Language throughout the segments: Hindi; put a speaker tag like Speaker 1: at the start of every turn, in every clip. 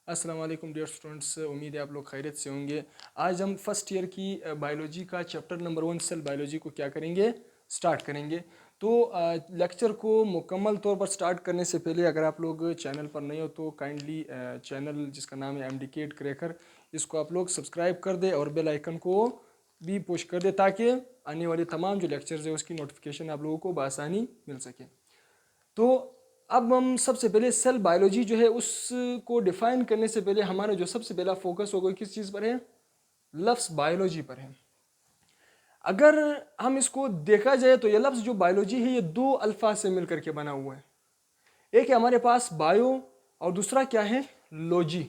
Speaker 1: अस्सलाम वालेकुम डियर स्टूडेंट्स, उम्मीद है आप लोग खैरियत से होंगे। आज हम फर्स्ट ईयर की बायोलॉजी का चैप्टर नंबर 1 सेल बायोलॉजी को क्या करेंगे, स्टार्ट करेंगे। तो लेक्चर को मुकम्मल तौर पर स्टार्ट करने से पहले अगर आप लोग चैनल पर नए हो तो काइंडली चैनल जिसका नाम है एमडीकेट क्रैकर, इसको आप लोग सब्सक्राइब कर दे और बेल आइकन को भी पुश कर दे ताकि आने वाले तमाम जो लेक्चर्स है उसकी नोटिफिकेशन आप लोगों को बआसानी मिल सके। तो अब हम सबसे पहले सेल बायोलॉजी जो है उसको डिफाइन करने से पहले हमारा जो सबसे पहला फोकस होगा किस चीज़ पर है, लफ्ज़ बायोलॉजी पर है। अगर हम इसको देखा जाए तो यह लफ्ज़ जो बायोलॉजी है ये दो अल्फाज से मिलकर के बना हुआ है। एक है हमारे पास बायो और दूसरा क्या है, लॉजी।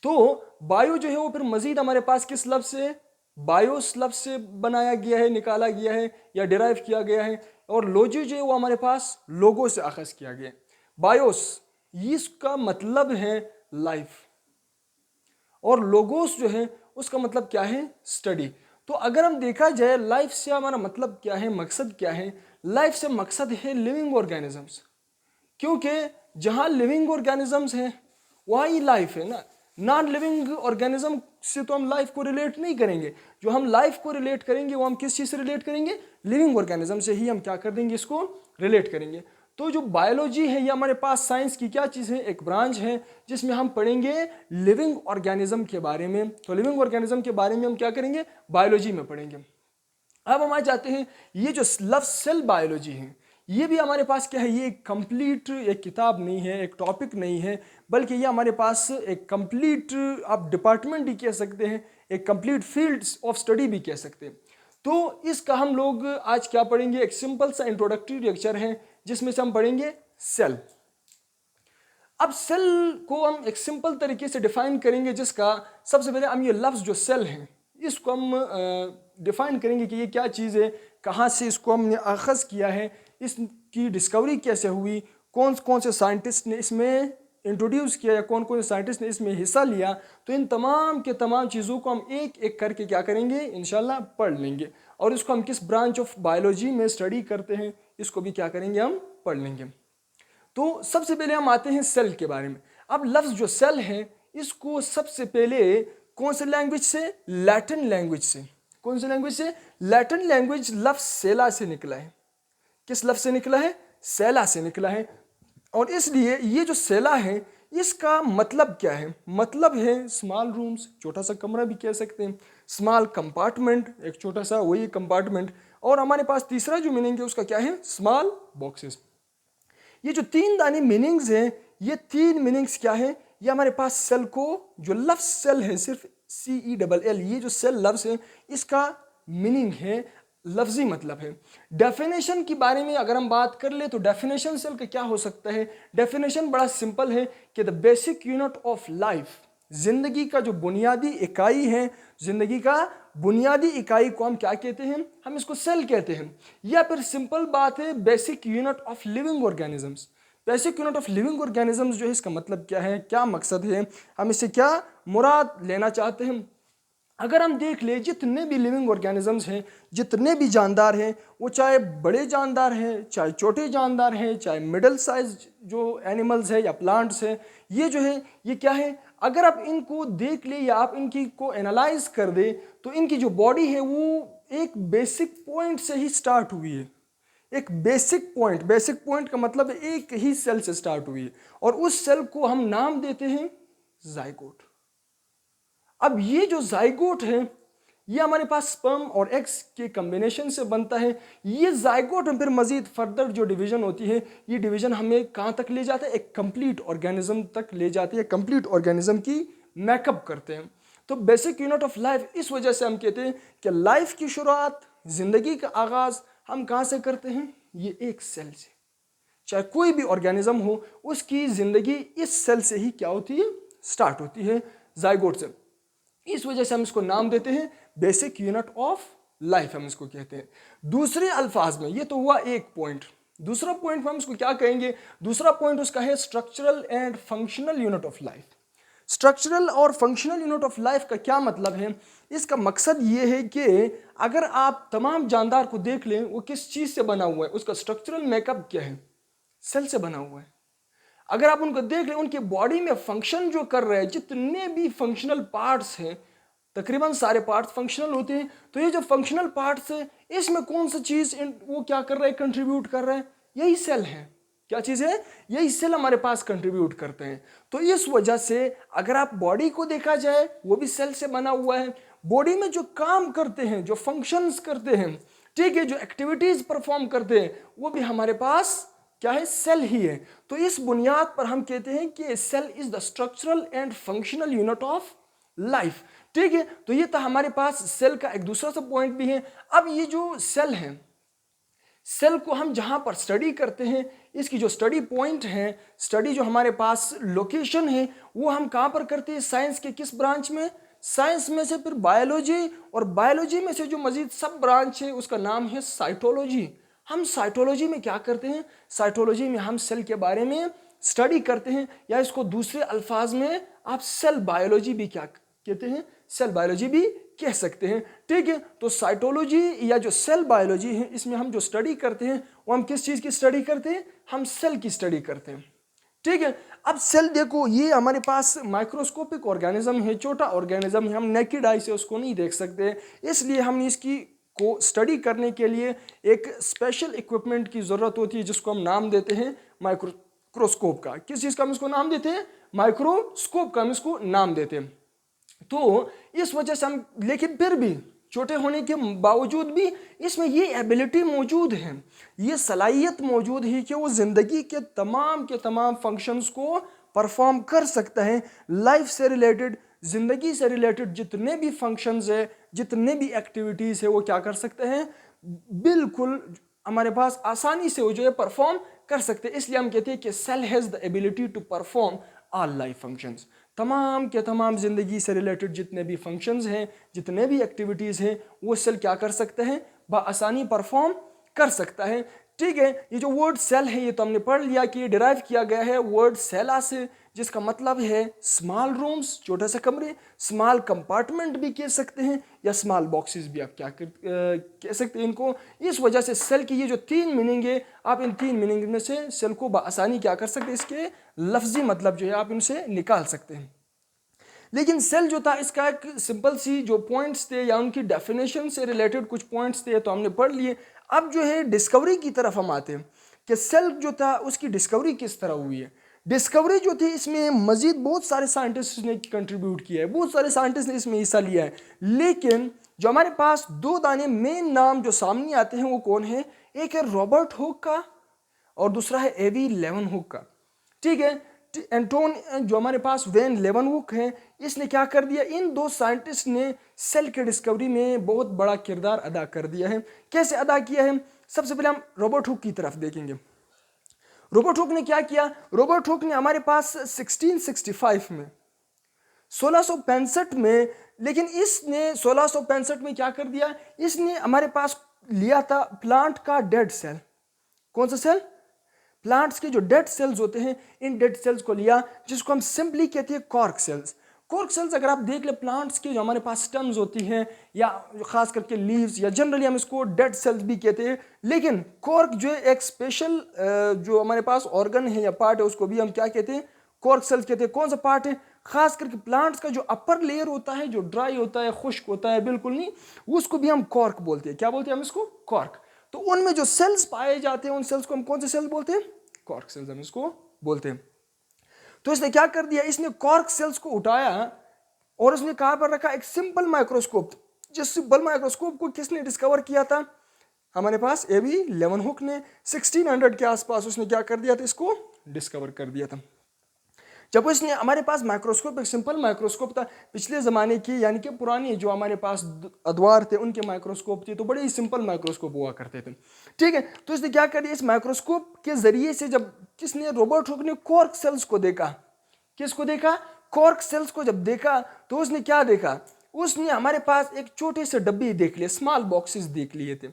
Speaker 1: तो बायो जो है वो फिर मजीद हमारे पास किस लफ्ज़ से, बायोस लफ्ज़ से बनाया गया है, निकाला गया है या डिराइव किया गया है। और लॉजी जो है वो हमारे पास लोगो से अखज़ किया गया है। बायोस इसका मतलब है लाइफ और लोगोस जो है उसका मतलब क्या है, स्टडी। तो अगर हम देखा जाए लाइफ से हमारा मतलब क्या है, मकसद क्या है, लाइफ से मकसद है लिविंग ऑर्गेनिजम्स। क्योंकि जहां लिविंग ऑर्गेनिजम्स हैं वहाँ ही लाइफ है ना। नॉन लिविंग ऑर्गेनिज्म से तो हम लाइफ को रिलेट नहीं करेंगे। जो हम लाइफ को रिलेट करेंगे वो हम किस चीज़ से रिलेट करेंगे, लिविंग ऑर्गेनिज्म से ही हम क्या कर देंगे, इसको रिलेट करेंगे। तो जो बायोलॉजी है ये हमारे पास साइंस की क्या चीज़ है, एक ब्रांच है जिसमें हम पढ़ेंगे लिविंग ऑर्गेनिज्म के बारे में। तो लिविंग ऑर्गेनिज्म के बारे में हम क्या करेंगे, बायोलॉजी में पढ़ेंगे। अब हम आ जाते हैं, ये जो लफ्ज़ सेल बायोलॉजी है ये भी हमारे पास क्या है, ये कंप्लीट एक किताब नहीं है, एक टॉपिक नहीं है, बल्कि ये हमारे पास एक कंप्लीट आप डिपार्टमेंट भी कह सकते हैं, एक कंप्लीट फील्ड ऑफ स्टडी भी कह सकते हैं। तो इसका हम लोग आज क्या पढ़ेंगे, एक सिंपल सा इंट्रोडक्टरी लेक्चर है जिसमें से हम पढ़ेंगे सेल। अब सेल को हम एक सिंपल तरीके से डिफाइन करेंगे, जिसका सबसे पहले हम ये लफ्ज़ जो सेल है इसको हम डिफाइन करेंगे कि ये क्या चीज़ है, कहाँ से इसको हमने अखज़ किया है, इसकी डिस्कवरी कैसे हुई, कौन कौन से साइंटिस्ट ने इसमें इंट्रोड्यूस किया या कौन कौन से साइंटिस्ट ने इसमें हिस्सा लिया। तो इन तमाम के तमाम चीज़ों को हम एक एक करके क्या करेंगे, इंशाल्लाह पढ़ लेंगे। और इसको हम किस ब्रांच ऑफ बायोलॉजी में स्टडी करते हैं इसको भी क्या करेंगे, हम पढ़ लेंगे। तो सबसे पहले हम आते हैं सेल के बारे में। अब लफ्ज़ जो सेल है इसको सबसे पहले कौन से लैंग्वेज से, लैटिन लैंग्वेज से। कौन से लैंग्वेज से, लैटिन लैंग्वेज लफ्ज़ सेला से निकला है। किस लफ्ज़ से निकला है, सेला से निकला है। और इसलिए ये जो सेला है इसका मतलब क्या है, मतलब है स्मॉल रूम्स, छोटा सा कमरा भी कह सकते हैं, स्मॉल कंपार्टमेंट, एक छोटा सा वही कंपार्टमेंट। और हमारे पास तीसरा जो मीनिंग है उसका क्या है, स्मॉल बॉक्सेस। ये जो तीन दानी मीनिंग्स हैं, ये तीन मीनिंग्स क्या है, ये हमारे पास सेल को, जो लफ्ज़ सेल है सिर्फ CELL, ये जो सेल लफ्ज़ है इसका मीनिंग है, लफ्जी मतलब है। डेफिनेशन के बारे में अगर हम बात कर ले तो डेफिनेशन सेल का क्या हो सकता है, डेफिनेशन बड़ा सिंपल है कि the basic unit of life, जिंदगी का जो बुनियादी इकाई है, जिंदगी का बुनियादी इकाई को हम क्या कहते हैं, हम इसको सेल कहते हैं। या फिर सिंपल बात है basic unit of living organisms. Basic unit of living organisms जो है इसका मतलब क्या है, क्या मकसद है, हम इससे क्या मुराद लेना चाहते हैं। अगर हम देख ले जितने भी लिविंग ऑर्गेनिजम्स हैं, जितने भी जानदार हैं, वो चाहे बड़े जानदार हैं, चाहे छोटे जानदार हैं, चाहे मिडल साइज जो एनिमल्स है या प्लांट्स हैं, ये जो है ये क्या है, अगर आप इनको देख ले या आप इनकी को एनालाइज कर दे तो इनकी जो बॉडी है वो एक बेसिक पॉइंट से ही स्टार्ट हुई है। एक बेसिक पॉइंट, बेसिक पॉइंट का मतलब एक ही सेल से स्टार्ट हुई है और उस सेल को हम नाम देते हैं जाइगोट। अब ये जो जाइगोट है ये हमारे पास स्पर्म और एग्स के कॉम्बिनेशन से बनता है। ये जाइगोट में फिर मजीद फर्दर जो डिवीजन होती है, ये डिवीजन हमें कहाँ तक ले जाता है, एक कंप्लीट ऑर्गेनिज्म तक ले जाती है, कंप्लीट ऑर्गेनिज्म की मेकअप करते हैं। तो बेसिक यूनिट ऑफ लाइफ इस वजह से हम कहते हैं कि लाइफ की शुरुआत, जिंदगी का आगाज हम कहाँ से करते हैं, ये एक सेल से। चाहे कोई भी ऑर्गेनिज्म हो उसकी जिंदगी इस सेल से ही क्या होती है, स्टार्ट होती है, जाइगोट से। इस वजह से हम इसको नाम देते हैं बेसिक यूनिट ऑफ लाइफ, हम इसको कहते हैं। दूसरे अल्फाज में, ये तो हुआ एक पॉइंट। दूसरा पॉइंट हम इसको क्या कहेंगे, दूसरा पॉइंट उसका है structural and functional unit of life. Structural और फंक्शनल यूनिट ऑफ लाइफ का क्या मतलब है, इसका मकसद ये है कि अगर आप तमाम जानदार को देख लें वो किस चीज़ से बना हुआ है, उसका स्ट्रक्चरल मेकअप क्या है, सेल से बना हुआ है। अगर आप उनको देख लें, उनके बॉडी में फंक्शन जो कर रहे हैं, जितने भी फंक्शनल पार्ट्स हैं, तकरीबन सारे पार्ट्स फंक्शनल होते हैं। तो ये जो फंक्शनल पार्ट्स है, इसमें कौन सा चीज़ वो क्या कर रहा है, कंट्रीब्यूट कर रहा है, यही सेल है। क्या चीज़ है, यही सेल हमारे पास कंट्रीब्यूट करते हैं। तो इस वजह से अगर आप बॉडी को देखा जाए, वो भी सेल से बना हुआ है। बॉडी में जो काम करते हैं, जो फंक्शंस करते हैं, ठीक है, जो एक्टिविटीज परफॉर्म करते हैं, वो भी हमारे पास क्या है, सेल ही है। तो इस बुनियाद पर हम कहते हैं कि cell is the structural and functional unit of life. ठीक है, तो ये था हमारे पास सेल का एक दूसरा सा पॉइंट भी है। अब ये जो सेल है, सेल को हम जहां पर स्टडी करते हैं, इसकी जो स्टडी पॉइंट है, स्टडी जो हमारे पास लोकेशन है, वो हम कहां पर करते हैं, साइंस के किस ब्रांच में, साइंस में से फिर बायोलॉजी, और बायोलॉजी में से जो मजीद सब ब्रांच है उसका नाम है साइटोलॉजी। हम साइटोलॉजी में क्या करते हैं, साइटोलॉजी में हम सेल के बारे में स्टडी करते हैं, या इसको दूसरे अल्फाज में आप सेल बायोलॉजी भी क्या कहते हैं, सेल बायोलॉजी भी कह सकते हैं। ठीक है, तो साइटोलॉजी या जो सेल बायोलॉजी है, इसमें हम जो स्टडी करते हैं वो हम किस चीज़ की स्टडी करते हैं, हम सेल की स्टडी करते हैं। ठीक है, अब सेल देखो, ये हमारे पास माइक्रोस्कोपिक ऑर्गेनिज्म है, छोटा ऑर्गेनिज्म है, हम नेकेड आई से उसको नहीं देख सकते, इसलिए हम इसकी को स्टडी करने के लिए एक स्पेशल इक्विपमेंट की ज़रूरत होती है, जिसको हम नाम देते हैं माइक्रोस्कोप का। किस चीज़ का हम इसको नाम देते हैं, माइक्रोस्कोप का हम इसको नाम देते हैं। तो इस वजह से हम, लेकिन फिर भी छोटे होने के बावजूद भी इसमें ये एबिलिटी मौजूद है, ये सलाहियत मौजूद है कि वो ज़िंदगी के तमाम फंक्शंस को परफॉर्म कर सकता है। लाइफ से रिलेटेड, ज़िंदगी से रिलेटेड जितने भी फंक्शंस है, जितने भी एक्टिविटीज़ है, वो क्या कर सकते हैं, बिल्कुल हमारे पास आसानी से वो जो है परफॉर्म कर सकते हैं। इसलिए हम कहते हैं कि cell has the ability to perform all life functions. तमाम के तमाम ज़िंदगी से रिलेटेड जितने भी फंक्शंस हैं, जितने भी एक्टिविटीज़ हैं, वो सेल क्या कर सकते हैं, बआसानी परफॉर्म कर सकता है। ठीक है, ये जो वर्ड सेल है, ये तो हमने पढ़ लिया कि ये डिराइव किया गया है वर्ड सेला से, जिसका मतलब है स्मॉल रूम्स, छोटे से कमरे, स्मॉल कंपार्टमेंट भी कह सकते हैं, या स्मॉल बॉक्सेस भी आप क्या कह सकते हैं इनको। इस वजह से सेल की ये जो 3 मीनिंग है, आप इन 3 मीनिंग में से सेल को बआसानी क्या कर सकते हैं, इसके लफ्जी मतलब जो है आप इनसे निकाल सकते हैं। लेकिन सेल जो था, इसका एक सिंपल सी जो पॉइंट्स थे या उनकी डेफिनेशन से रिलेटेड कुछ पॉइंट्स थे, तो हमने पढ़ लिए। अब जो है डिस्कवरी की तरफ हम आते हैं कि सेल जो था उसकी डिस्कवरी किस तरह हुई है। डिस्कवरी जो थी, इसमें मजीद बहुत सारे साइंटिस्ट ने कंट्रीब्यूट किया है, बहुत सारे साइंटिस्ट ने इसमें हिस्सा लिया है। लेकिन जो हमारे पास 2 दाने मेन नाम जो सामने आते हैं वो कौन है, एक है रॉबर्ट हुक का और दूसरा है एवी लेवनहुक का। ठीक है, एंटोन जो हमारे पास वेन लेवनहुक है, इसने क्या कर दिया, इन 2 साइंटिस्ट ने सेल के डिस्कवरी में बहुत बड़ा किरदार अदा कर दिया है। कैसे अदा किया है, सबसे पहले हम रॉबर्ट हुक की तरफ देखेंगे। रॉबर्ट हुक ने क्या किया, रॉबर्ट हुक ने हमारे पास 1665 में, 1665 में, लेकिन इसने 1665 में क्या कर दिया, इसने हमारे पास लिया था प्लांट का डेड सेल। कौन सा सेल, प्लांट्स के जो डेड सेल्स होते हैं, इन डेड सेल्स को लिया, जिसको हम सिंपली कहते हैं कॉर्क सेल्स। कॉर्क सेल्स अगर आप देख ले, प्लांट्स के जो हमारे पास स्टेम्स होती हैं, या खास करके लीव्स, या जनरली हम इसको डेड सेल्स भी कहते हैं। लेकिन कॉर्क जो है एक स्पेशल जो हमारे पास ऑर्गन है या पार्ट है, उसको भी हम क्या कहते हैं, कॉर्क सेल्स कहते हैं। कौन सा पार्ट है, खास करके प्लांट्स का जो अपर लेयर होता है, जो ड्राई होता है, खुश्क होता है, बिल्कुल नहीं, उसको भी हम कॉर्क बोलते हैं। क्या बोलते हैं हम इसको, कॉर्क। तो उनमें जो सेल्स पाए जाते हैं, उन सेल्स को हम कौन से सेल्स बोलते हैं, कॉर्क सेल्स हम इसको बोलते हैं। तो इसने क्या कर दिया, इसने कॉर्क सेल्स को उठाया और उसने कहां पर रखा, एक सिंपल माइक्रोस्कोप। जिस सिंपल माइक्रोस्कोप को किसने डिस्कवर किया था, हमारे पास एवी लेवनहुक ने 1600 के आसपास उसने क्या कर दिया था, इसको डिस्कवर कर दिया था। जब इसने, हमारे पास माइक्रोस्कोप एक सिंपल माइक्रोस्कोप था पिछले ज़माने की, यानी कि पुरानी जो हमारे पास अदवार थे उनके माइक्रोस्कोप थे, तो बड़े ही सिंपल माइक्रोस्कोप हुआ करते थे। ठीक है, तो इसने क्या कर दिया, इस माइक्रोस्कोप के ज़रिए से जब किसने, रॉबर्ट हुक ने कॉर्क सेल्स को देखा। किसको देखा, कॉर्क सेल्स को जब देखा, तो उसने क्या देखा, उसने हमारे पास एक छोटे से डब्बे देख लिए, स्मॉल बॉक्सेस देख लिए थे।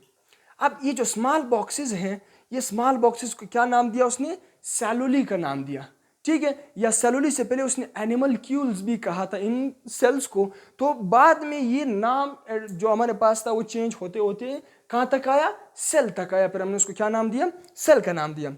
Speaker 1: अब ये जो स्मॉल बॉक्सेस हैं, ये स्मॉल बॉक्सेस को क्या नाम दिया उसने, सेलुली का नाम दिया। ठीक है, या सेलुली से पहले उसने एनिमल्क्यूल्स भी कहा था इन सेल्स को। तो बाद में ये नाम जो हमारे पास था वो चेंज होते होते कहाँ तक आया, सेल तक आया, फिर हमने उसको क्या नाम दिया, सेल का नाम दिया।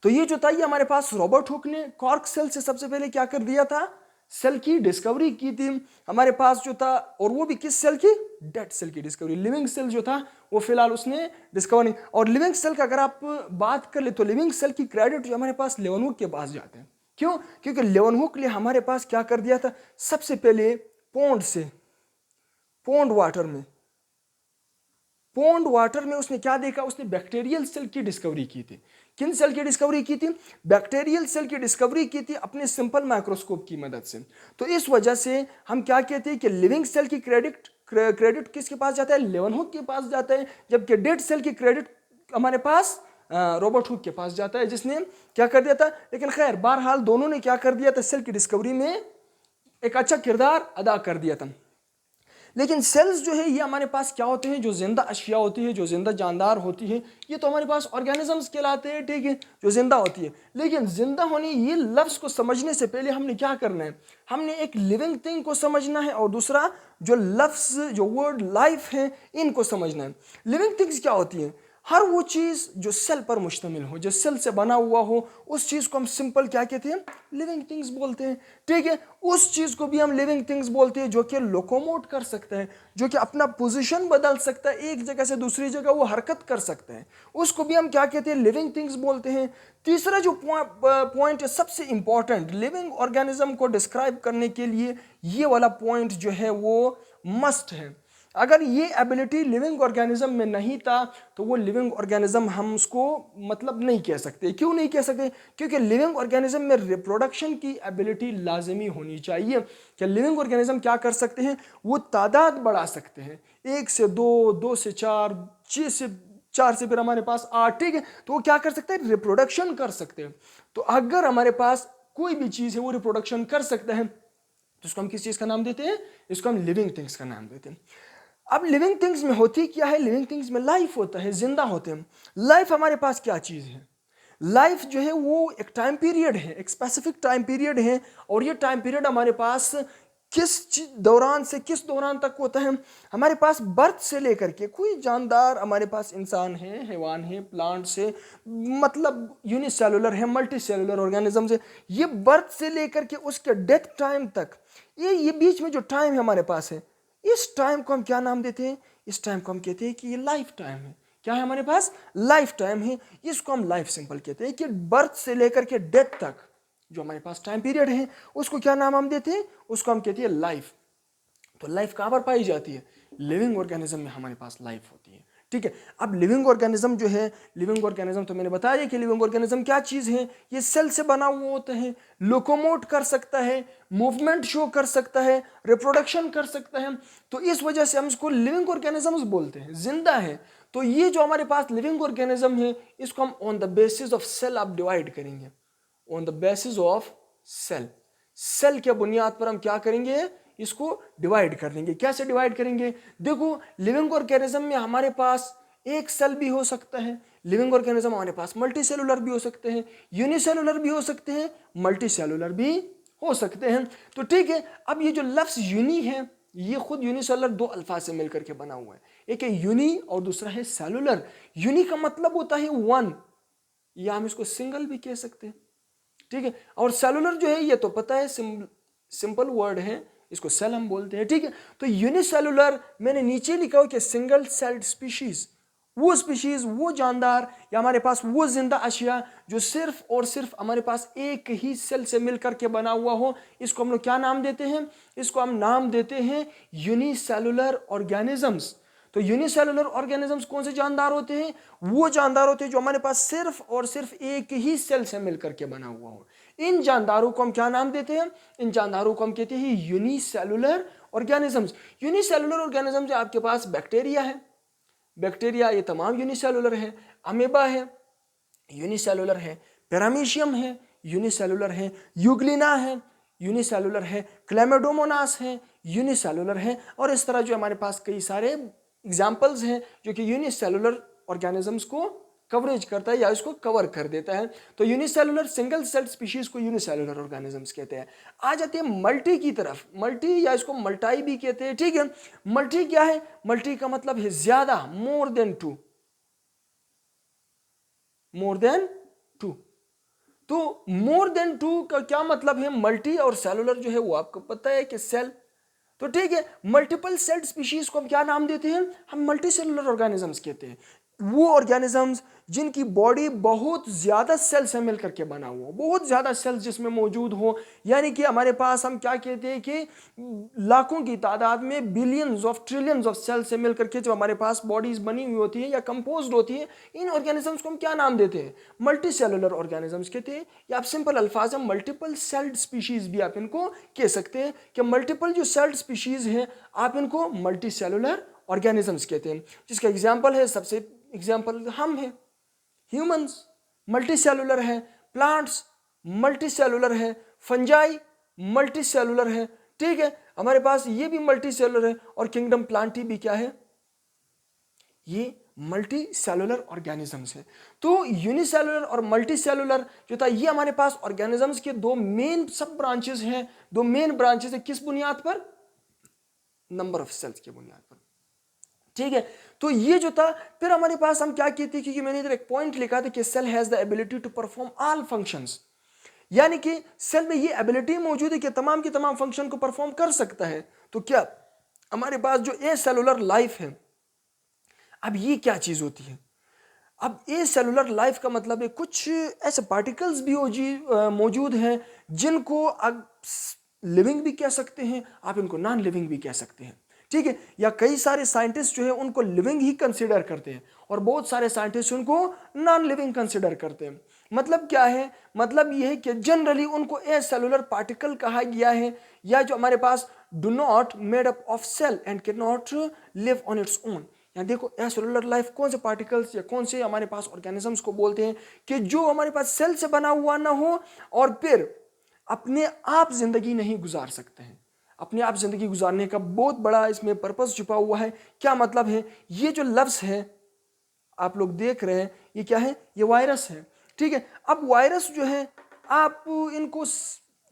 Speaker 1: तो ये जो था ये हमारे पास रॉबर्ट हुक ने कॉर्क सेल से सबसे पहले क्या कर दिया था, सेल की डिस्कवरी की थी हमारे पास जो था, और वो भी किस सेल की, डेड सेल की डिस्कवरी। लिविंग सेल जो था वो फिलहाल उसने डिस्कवर नहीं। और लिविंग सेल का अगर आप बात कर ले तो लिविंग सेल की क्रेडिट जो हमारे पास लेवनहुक के पास जाते हैं। क्यों? क्योंकि लेवनहुक ने हमारे पास क्या कर दिया था, सबसे पहले पॉन्ड वाटर में उसने क्या देखा, उसने बैक्टीरियल सेल की डिस्कवरी की थी। किन सेल की डिस्कवरी की थी, बैक्टीरियल सेल की डिस्कवरी की थी अपने सिंपल माइक्रोस्कोप की मदद से। तो इस वजह से हम क्या कहते हैं कि लिविंग सेल की क्रेडिट किसके पास जाता है, लेवनहुक के पास जाता है, जबकि डेड सेल की क्रेडिट हमारे पास रॉबर्ट हुक के पास जाता है, जिसने क्या कर दिया था। लेकिन खैर बहरहाल दोनों ने क्या कर दिया था, सेल की डिस्कवरी में एक अच्छा किरदार अदा कर दिया था। लेकिन सेल्स जो है ये हमारे पास क्या होते हैं, जो जिंदा अशिया होती है, जो जिंदा जानदार होती है, ये तो हमारे पास ऑर्गेनिजम्स कहलाते हैं, ठीक है, जो जिंदा होती है। लेकिन जिंदा होने ये लफ्ज़ को समझने से पहले हमने क्या करना है, हमने एक लिविंग थिंग को समझना है और दूसरा जो लफ्ज़ जो वर्ड लाइफ है इनको समझना है। लिविंग थिंग्स क्या होती हैं, हर वो चीज़ जो सेल पर मुश्तमिल हो, जो सेल से बना हुआ हो, उस चीज़ को हम सिंपल क्या कहते हैं, लिविंग थिंग्स बोलते हैं, ठीक है। उस चीज़ को भी हम लिविंग थिंग्स बोलते हैं जो कि लोकोमोट कर सकता है, जो कि अपना पोजीशन बदल सकता है, एक जगह से दूसरी जगह वो हरकत कर सकता है, उसको भी हम क्या कहते हैं, लिविंग थिंग्स बोलते हैं। तीसरा जो पॉइंट है सबसे इंपॉर्टेंट लिविंग ऑर्गेनिज्म को डिस्क्राइब करने के लिए, ये वाला पॉइंट जो है वो मस्ट है। अगर ये एबिलिटी लिविंग ऑर्गेनिज्म में नहीं था तो वो लिविंग ऑर्गेनिज्म हम उसको मतलब नहीं कह सकते। क्यों नहीं कह सकते? क्योंकि लिविंग ऑर्गेनिज्म में रिप्रोडक्शन की एबिलिटी लाजमी होनी चाहिए। कि लिविंग ऑर्गेनिज्म क्या कर सकते हैं, वो तादाद बढ़ा सकते हैं, 1 से 2, 2 से 4, 6 से 4 से फिर हमारे पास 8, ठीक है। तो वो क्या कर सकते हैं, रिप्रोडक्शन कर सकते हैं। तो अगर हमारे पास कोई भी चीज़ है वो रिप्रोडक्शन कर सकता है तो इसको हम किस चीज़ का नाम देते हैं, इसको हम लिविंग थिंग्स का नाम देते हैं। अब लिविंग थिंग्स में होती क्या है, लिविंग थिंग्स में लाइफ होता है, जिंदा होते हैं। लाइफ हमारे पास क्या चीज़ है, लाइफ जो है वो एक टाइम पीरियड है, एक स्पेसिफिक टाइम पीरियड है, और ये टाइम पीरियड हमारे पास किस दौरान से किस दौरान तक होता है, हमारे पास बर्थ से लेकर के कोई जानदार, हमारे पास इंसान है, हैवान है, प्लांट है, मतलब यूनिसेलुलर है, मल्टी सेलुलर ऑर्गेनिज्म है, ये बर्थ से लेकर के उसके डेथ टाइम तक, ये बीच में जो टाइम है हमारे पास है, इस टाइम को हम क्या नाम देते हैं, इस टाइम को हम कहते हैं कि ये लाइफ टाइम है। क्या है हमारे पास, लाइफ टाइम है। इसको हम लाइफ सिंपल कहते हैं कि बर्थ से लेकर के डेथ तक जो हमारे पास टाइम पीरियड है उसको क्या नाम हम देते हैं, उसको हम कहते हैं लाइफ। तो लाइफ कहाँ पर पाई जाती है, लिविंग ऑर्गेनिज्म में हमारे पास लाइफ होती है, ठीक है। अब लिविंग ऑर्गेनिज्म जो है, लिविंग ऑर्गेनिज्म तो मैंने बताया कि लिविंग ऑर्गेनिज्म क्या चीज़ है, ये सेल से बना हुआ होता है, लोकोमोट कर सकता है, मूवमेंट शो कर सकता है, रिप्रोडक्शन कर सकता है। तो इस वजह से हम इसको लिविंग ऑर्गेनिजम्स बोलते हैं, जिंदा है। तो ये जो हमारे पास लिविंग ऑर्गेनिज्म है इसको हम on the basis of cell आप डिवाइड करेंगे, on the basis of cell, cell के बुनियाद पर हम क्या करेंगे, इसको डिवाइड कर लेंगे। कैसे डिवाइड करेंगे, देखो लिविंग ऑर्गेनिज्म में हमारे पास एक सेल भी हो सकता है, लिविंग ऑर्गेनिज्म हमारे पास मल्टी सेलुलर भी हो सकते हैं, यूनिसेलुलर भी हो सकते हैं, मल्टी सेलुलर भी हो सकते हैं। तो ठीक है, अब ये जो लफ्ज़ यूनी है ये खुद यूनिसेलुलर दो अल्फाज से मिलकर के बना हुआ है, एक है यूनी और दूसरा है सेलुलर। यूनी का मतलब होता है वन, या हम इसको सिंगल भी कह सकते हैं, ठीक है। और सेलुलर जो है ये तो पता है सिंपल वर्ड है, इसको सेल हम बोलते हैं, ठीक है। तो यूनिसेलुलर मैंने नीचे लिखा हो कि सिंगल सेल्ड स्पीशीज, वो स्पीशीज, वो जानदार या हमारे पास वो जिंदा अशिया जो सिर्फ और सिर्फ हमारे पास एक ही सेल से मिलकर के बना हुआ हो, इसको हम लोग क्या नाम देते हैं, इसको हम नाम देते हैं यूनिसेलुलर ऑर्गेनिजम्स। तो यूनिसेलुलर ऑर्गेनिजम्स कौन से जानदार होते हैं, वो जानदार होते हैं जो हमारे पास सिर्फ और सिर्फ एक ही सेल से मिलकर के बना हुआ हो। इन जानदारों को हम क्या नाम देते हैं, इन जानदारों को हम कहते हैं यूनिसेलुलर ऑर्गेनिजम्स। यूनिसेलुलर ऑर्गेनिजम्स आपके पास बैक्टीरिया है, बैक्टीरिया ये तमाम यूनिसेलुलर है, अमीबा है यूनिसेलुलर है, पैरामीशियम है यूनिसेलुलर है, यूग्लिना है यूनिसेलुलर है, क्लेमेडोमोनास है यूनिसेलुलर है, और इस तरह जो हमारे पास कई सारे एग्जाम्पल्स हैं जो कि यूनिसेलुलर ऑर्गेनिजम्स को कवरेज करता है या इसको कवर कर देता है। तो यूनिसेलुलर सिंगल सेल स्पीशीज को यूनिसेलुलर ऑर्गेनिजम्स कहते हैं। आ जाते हैं मल्टी की तरफ, मल्टी या इसको मल्टाई भी कहते हैं, ठीक है। मल्टी क्या है, मल्टी का मतलब है ज्यादा, more than two, more than two, तो मोर देन टू का क्या मतलब है? मल्टी और सेलुलर जो है वो आपको पता है कि सेल। तो ठीक है, मल्टीपल सेल्ड स्पीशीज को हम क्या नाम देते हैं? हम मल्टी सेलुलर ऑर्गेनिजम्स कहते हैं। वो ऑर्गेनिजम्स जिनकी बॉडी बहुत ज्यादा सेल से मिलकर के बना हुआ हो, बहुत ज्यादा सेल्स जिसमें मौजूद हो, यानी कि हमारे पास हम क्या कहते हैं कि लाखों की तादाद में billions of trillions of cells से मिलकर के जो हमारे पास बॉडीज बनी हुई होती है या कंपोज्ड होती है, इन ऑर्गेनिजम्स को हम क्या नाम देते हैं? मल्टी सेलुलर ऑर्गेनिजम्स कहते हैं। या आप सिंपल अल्फाज में मल्टीपल सेल्ड स्पीशीज भी आप इनको कह सकते हैं कि मल्टीपल जो सेल्ड स्पीशीज हैं आप इनको मल्टी सेलुलर ऑर्गेनिजम्स कहते हैं। जिसका एग्जाम्पल है, सबसे एग्जाम्पल हम हैं, ह्यूमंस मल्टी सेलुलर है, प्लांट्स मल्टी सेलुलर है, फंजाई मल्टी सेलुलर है। ठीक है, हमारे पास ये भी मल्टी सेलुलर है, और किंगडम प्लांटी भी क्या है? ये मल्टी सेलुलर ऑर्गेनिजम्स है। तो यूनिसेलुलर और मल्टी सेलुलर जो था ये हमारे पास ऑर्गेनिजम्स के दो मेन सब ब्रांचेस हैं। दो मेन ब्रांचेस है, किस बुनियाद पर? नंबर ऑफ सेल्स के बुनियाद पर। ठीक है, तो ये जो था, फिर हमारे पास हम क्या कहते हैं, क्योंकि मैंने इधर एक पॉइंट लिखा था कि cell has the ability to perform all functions, यानी कि सेल में ये एबिलिटी मौजूद है कि तमाम की तमाम फंक्शन को परफॉर्म कर सकता है। तो क्या हमारे पास जो ए सेलुलर लाइफ है, अब ये क्या चीज होती है? अब ए सेलुलर लाइफ का मतलब है कुछ ऐसे पार्टिकल्स भी मौजूद हैं जिनको आप लिविंग भी कह सकते हैं, आप इनको नॉन लिविंग भी कह सकते हैं। ठीक है, या कई सारे साइंटिस्ट जो है उनको लिविंग ही कंसिडर करते हैं, और बहुत सारे साइंटिस्ट उनको नॉन लिविंग कंसिडर करते हैं। मतलब क्या है? मतलब यह है कि जनरली उनको ए सेलुलर पार्टिकल कहा गया है, या जो हमारे पास do not made up of cell and can not live on its own. यहाँ देखो, ए सेलुलर लाइफ कौन से पार्टिकल्स या कौन से हमारे पास ऑर्गेनिजम्स को बोलते हैं कि जो हमारे पास सेल से बना हुआ ना हो, और फिर अपने आप जिंदगी नहीं गुजार सकते हैं। अपने आप जिंदगी गुजारने का बहुत बड़ा इसमें पर्पस छुपा हुआ है। क्या मतलब है? ये जो लफ्ज है आप लोग देख रहे हैं, ये क्या है? ये वायरस है। ठीक है, अब वायरस जो है आप इनको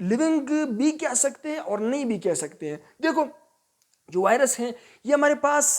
Speaker 1: लिविंग भी कह सकते हैं और नहीं भी कह सकते हैं। देखो, जो वायरस है ये हमारे पास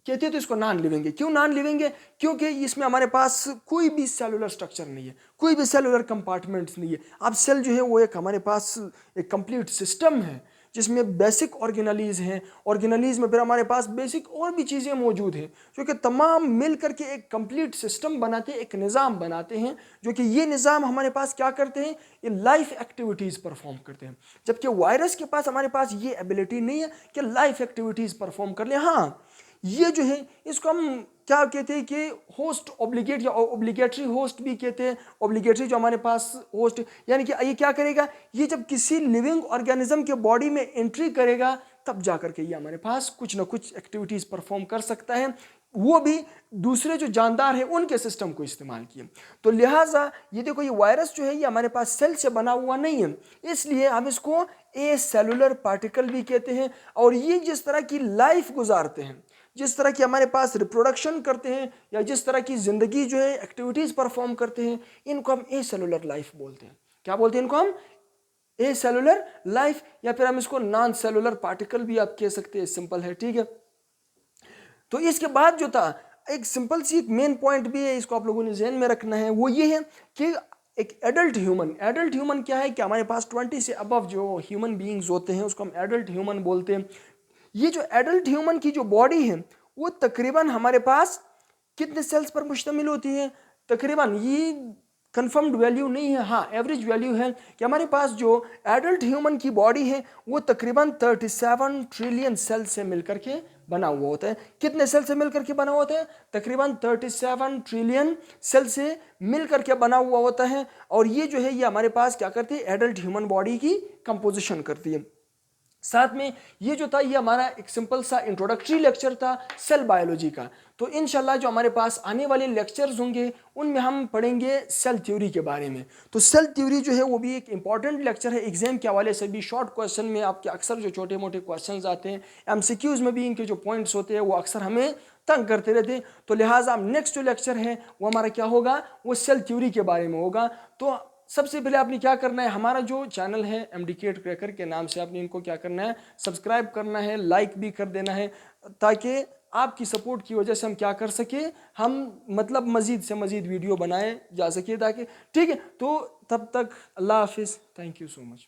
Speaker 1: कहते हैं तो इसको नॉन लिविंग है। क्यों नॉन लिविंग है? क्योंकि इसमें हमारे पास कोई भी सेलुलर स्ट्रक्चर नहीं है, कोई भी सेलुलर कंपार्टमेंट्स नहीं है। अब सेल जो है वो एक हमारे पास एक कंप्लीट सिस्टम है जिसमें बेसिक ऑर्गेनलीज हैं। ऑर्गेनलीज में फिर हमारे पास बेसिक और भी चीज़ें मौजूद हैं जो कि तमाम मिल करके एक कंप्लीट सिस्टम बनाते हैं, एक निज़ाम बनाते हैं, जो कि ये निज़ाम हमारे पास क्या करते हैं? ये लाइफ एक्टिविटीज़ परफॉर्म करते हैं। जबकि वायरस के पास हमारे पास ये एबिलिटी नहीं है कि लाइफ एक्टिविटीज़ परफॉर्म कर ले। हाँ, ये जो है इसको हम क्या कहते हैं कि होस्ट ऑब्लिगेट या ऑब्लिगेटरी होस्ट भी कहते हैं। ऑब्लिगेटरी जो हमारे पास होस्ट, यानी कि ये क्या करेगा? ये जब किसी लिविंग ऑर्गेनिज्म के बॉडी में एंट्री करेगा तब जाकर के ये हमारे पास कुछ ना कुछ एक्टिविटीज परफॉर्म कर सकता है, वो भी दूसरे जो जानदार हैं उनके सिस्टम को इस्तेमाल किए। तो लिहाजा ये देखो, ये वायरस जो है ये हमारे पास सेल से बना हुआ नहीं है, इसलिए हम इसको ए सेलुलर पार्टिकल भी कहते हैं। और ये जिस तरह की लाइफ गुजारते हैं, जिस तरह की हमारे पास रिप्रोडक्शन करते हैं, या जिस तरह की ज़िंदगी जो है एक्टिविटीज़ परफॉर्म करते हैं, इनको हम ए सेलुलर लाइफ बोलते हैं। क्या बोलते हैं इनको हम? ए सेलुलर लाइफ, या फिर हम इसको नॉन सेलुलर पार्टिकल भी आप कह सकते हैं। सिंपल है, ठीक है। तो इसके बाद जो था एक सिंपल सी एक मेन पॉइंट भी है, इसको आप लोगों ने ध्यान में रखना है, वो ये है कि एक एडल्ट ह्यूमन क्या है कि हमारे पास 20 से अबव जो ह्यूमन बीइंग्स होते हैं उसको हम एडल्ट ह्यूमन बोलते हैं। ये जो एडल्ट ह्यूमन की जो बॉडी है वो तकरीबन हमारे पास कितने सेल्स पर मुश्तमिल होती है? तकरीबन, ये कंफर्म्ड वैल्यू नहीं है, हाँ एवरेज वैल्यू है कि हमारे पास जो एडल्ट ह्यूमन की बॉडी है वो तकरीबन 37 ट्रिलियन सेल से मिलकर के बना हुआ होता है। कितने सेल से मिलकर के बना हुआ होता है? तकरीबन 37 ट्रिलियन सेल से मिलकर के बना हुआ होता है। और ये जो है ये हमारे पास क्या करती है? एडल्ट ह्यूमन बॉडी की कंपोजिशन करती है। साथ में ये जो था ये हमारा एक सिंपल सा इंट्रोडक्टरी लेक्चर था सेल बायोलॉजी का। तो इंशाल्लाह जो हमारे पास आने वाले लेक्चर्स होंगे उनमें हम पढ़ेंगे सेल थ्योरी के बारे में। तो सेल थ्योरी जो है वो भी एक इंपॉर्टेंट लेक्चर है। एग्जाम के हवाले से भी शॉर्ट क्वेश्चन में आपके अक्सर जो छोटे मोटे क्वेश्चन आते हैं, MCQs में भी इनके जो पॉइंट्स होते हैं वो अक्सर हमें तंग करते रहते हैं। तो लिहाजा नेक्स्ट जो लेक्चर है वो हमारा क्या होगा? वो सेल थ्योरी के बारे में होगा। तो सबसे पहले आपने क्या करना है, हमारा जो चैनल है MD-CAT क्रैकर के नाम से, आपने इनको क्या करना है? सब्सक्राइब करना है, लाइक भी कर देना है, ताकि आपकी सपोर्ट की वजह से हम क्या कर सके, हम मतलब मज़ीद से मज़ीद वीडियो बनाए जा सके ताकि, ठीक है। तो तब तक अल्लाह हाफिज़, थैंक यू सो मच।